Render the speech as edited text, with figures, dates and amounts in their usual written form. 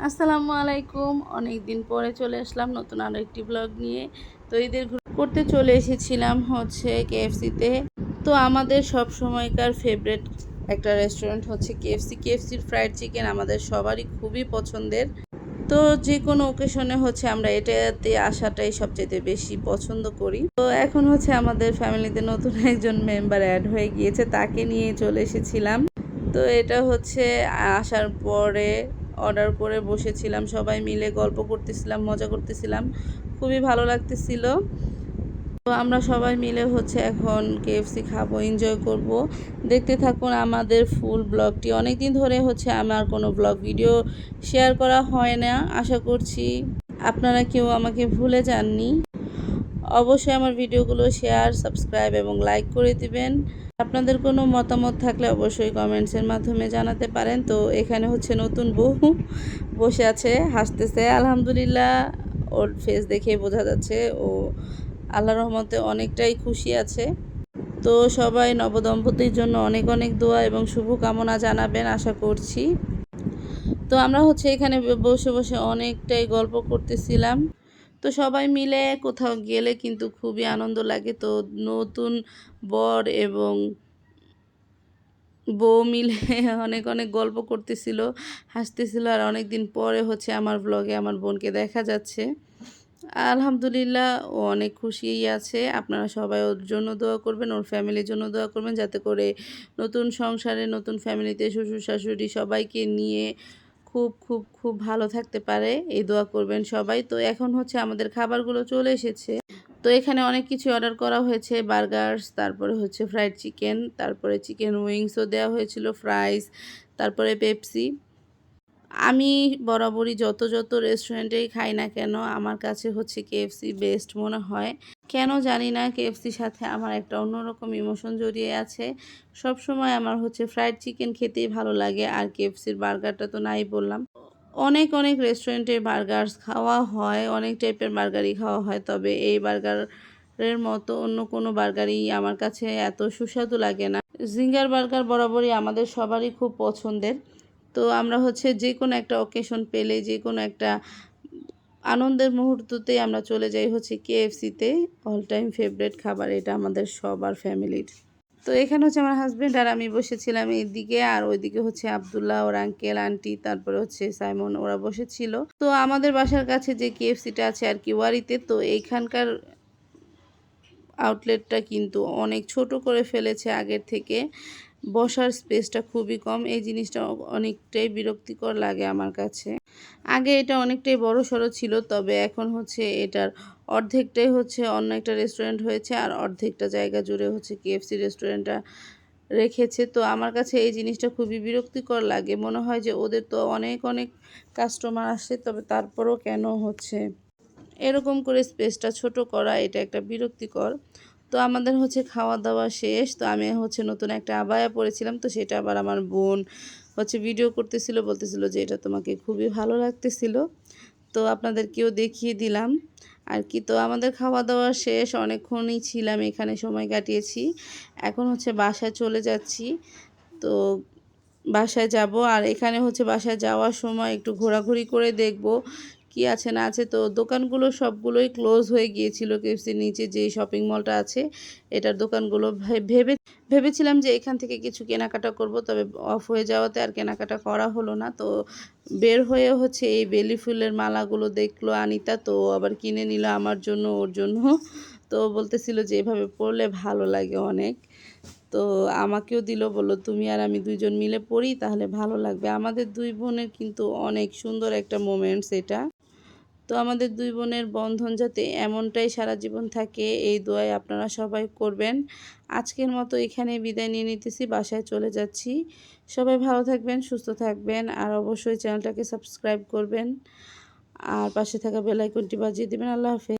আসসালামু আলাইকুম। অনেক দিন পরে চলে আসলাম নতুন আরও একটি ব্লগ নিয়ে। তো ঈদের করতে চলে এসেছিলাম হচ্ছে কেএফসিতে। তো আমাদের সব সময়কার ফেভারিট একটা রেস্টুরেন্ট হচ্ছে কেএফসি। কেএফসির ফ্রাইড চিকেন আমাদের সবারই খুবই পছন্দের। তো যে কোনো ওকেশনে হচ্ছে আমরা এটাতে আসাটাই সবচেয়ে বেশি পছন্দ করি। তো এখন হচ্ছে আমাদের ফ্যামিলিতে নতুন একজন মেম্বার অ্যাড হয়ে গিয়েছে, তাকে নিয়ে চলে এসেছিলাম। তো এটা হচ্ছে আসার পরে অর্ডার করে বসেছিলাম, সবাই মিলে গল্প করতেছিলাম, মজা করতেছিলাম, খুবই ভালো লাগতেছিল। তো আমরা সবাই মিলে হচ্ছে এখন কেএফসি খাবো, এনজয় করব। দেখতে থাকুন আমাদের ফুল ব্লগটি। অনেক দিন ধরে হচ্ছে আমার কোনো ব্লগ ভিডিও শেয়ার করা হয় না। আশা করছি আপনারা কেউ আমাকে ভুলে যাননি। অবশ্যই আমার ভিডিওগুলো শেয়ার, সাবস্ক্রাইব এবং লাইক করে দিবেন। আপনাদের কোনো মতামত থাকলে অবশ্যই কমেন্টসের মাধ্যমে জানাতে পারেন। তো এখানে হচ্ছে নতুন বউ বসে আছে, হাসতেছে। আলহামদুলিল্লাহ, ওর ফেস দেখে বোঝা যাচ্ছে ও আল্লাহর রহমতে অনেকটাই খুশি আছে। তো সবাই নবদম্পতির জন্য অনেক অনেক দোয়া এবং শুভকামনা জানাবেন আশা করছি। তো আমরা হচ্ছে এখানে বসে বসে অনেকটাই গল্প করতেছিলাম। তো সবাই মিলে কোথাও গেলে কিন্তু খুবই আনন্দ লাগে। তো নতুন বর এবং বউ মিলে অনেক অনেক গল্প করতেছিল, হাসতেছিল। আর অনেক দিন পরে হচ্ছে আমার ব্লগে আমার বোনকে দেখা যাচ্ছে। আলহামদুলিল্লাহ, ও অনেক খুশিই আছে। আপনারা সবাই ওর জন্য দোয়া করবেন, ওর ফ্যামিলির জন্য দোয়া করবেন, যাতে করে নতুন সংসারে, নতুন ফ্যামিলিতে শ্বশুর শাশুড়ি সবাইকে নিয়ে খুব খুব খুব ভালো থাকতে পারে, এই দোয়া করবেন সবাই। তো এখন হচ্ছে আমাদের খাবারগুলো চলে এসেছে। তো এখানে অনেক কিছু অর্ডার করা হয়েছে, বার্গার্স, তারপরে হচ্ছে ফ্রাইড চিকেন, তারপরে চিকেন উইংসও দেওয়া হয়েছিল, ফ্রাইস, তারপরে পেপসি। আমি বরাবরই যত রেস্টুরেন্টেই খাই না কেন, আমার কাছে হচ্ছে কেএফসি বেস্ট মনে হয়। কেন জানি না, কেএফসির সাথে আমার একটা অন্যরকম ইমোশন জড়িয়ে আছে। সব সময় আমার হচ্ছে ফ্রাইড চিকেন খেতেই ভালো লাগে, আর কেএফসির বার্গারটা তো নাই বললাম। অনেক অনেক রেস্টুরেন্টে বার্গার খাওয়া হয়, অনেক টাইপের বার্গারই খাওয়া হয়, তবে এই বার্গারের মতো অন্য কোনো বার্গারই আমার কাছে এত সুস্বাদু লাগে না। জিঙ্গার বার্গার বরাবরই আমাদের সবারই খুব পছন্দের। তো আমরা হচ্ছে যে কোনো একটা অকেশন পেলে, যে কোনো একটা আনন্দের মুহূর্ততে আমরা চলে যাই হচ্ছে কেএফসিতে। অল টাইম ফেভারিট খাবার এটা আমাদের সবার ফ্যামিলির। তো এখানে হচ্ছে আমার হাজব্যান্ড আর আমি বসেছিলাম এইদিকে, আর ওইদিকে হচ্ছে আবদুল্লাহ, ওর আঙ্কেল আন্টি, তারপরে হচ্ছে সাইমন, ওরা বসেছিল। তো আমাদের বাসার কাছে যে কেএফসিটা আছে আর কি, ওয়ারিতে, তো এইখানকার আউটলেটটা কিন্তু অনেক ছোট করে ফেলেছে আগের থেকে। বসার স্পেসটা খুবই কম, এই জিনিসটা অনেকটাই বিরক্তিকর লাগে আমার কাছে। আগে এটা অনেকটাই বড় সড়ো ছিল, তবে এখন হচ্ছে এটার অর্ধেকটাই হচ্ছে অন্য একটা রেস্টুরেন্ট হয়েছে, আর অর্ধেকটা জায়গা জুড়ে হচ্ছে কেএফসি রেস্টুরেন্টটা রেখেছে। তো আমার কাছে এই জিনিসটা খুবই বিরক্তিকর লাগে, মনে হয় যে ওদের তো অনেক অনেক কাস্টমার আসে, তবে তারপরও কেন হচ্ছে এরকম করে স্পেসটা ছোট করা, এটা একটা বিরক্তিকর। তো আমাদের হচ্ছে খাওয়া দাওয়া শেষ। তো আমি হচ্ছে নতুন একটা আবায়া পরেছিলাম, তো সেটা আবার আমার বোন হচ্ছে ভিডিও করতেছিল, বলতেছিল যে এটা তোমাকে খুবই ভালো লাগতেছিল। তো আপনাদেরকেও দেখিয়ে দিলাম আর কি। তো আমাদের খাওয়া দাওয়া শেষ, অনেকক্ষণই ছিলাম এখানে, সময় কাটিয়েছি। এখন হচ্ছে বাসায় চলে যাচ্ছি। তো বাসায় যাব, আর এখানে হচ্ছে বাসায় যাওয়ার সময় একটু ঘোরাঘুরি করে দেখব কি আছে না আছে। তো দোকানগুলো সবগুলোই ক্লোজ হয়ে গিয়েছিল। কেএফসির নিচে যে শপিং মলটা আছে, এটার দোকানগুলো ভেবেছিলাম যে এখান থেকে কিছু কেনাকাটা করব, তবে অফ হয়ে যাওয়াতে আর কেনাকাটা করা হলো না। তো বের হয়ে হচ্ছে এই বেলি ফুলের মালাগুলো দেখলো আনিতা, তো আবার কিনে নিল আমার জন্য, ওর জন্য। তো বলতেছিল যে এভাবে পরলে ভালো লাগে অনেক। তো আমাকেও দিল, বলল তুমি আর আমি দুইজন মিলে পড়ি তাহলে ভালো লাগবে। আমাদের দুই বোনের কিন্তু অনেক সুন্দর একটা মোমেন্টস এটা। তো আমাদের দুই বোনের বন্ধন যাতে এমনটাই সারা জীবন থাকে, এই দোয়াই আপনারা সবাই করবেন। আজকের মতো এখানে বিদায় নিয়ে নিতেছি, বাসায় চলে যাচ্ছি। সবাই ভালো থাকবেন, সুস্থ থাকবেন, আর অবশ্যই চ্যানেলটাকে সাবস্ক্রাইব করবেন, আর পাশে থাকা বেল আইকনটি বাজিয়ে দেবেন। আল্লাহ হাফেজ।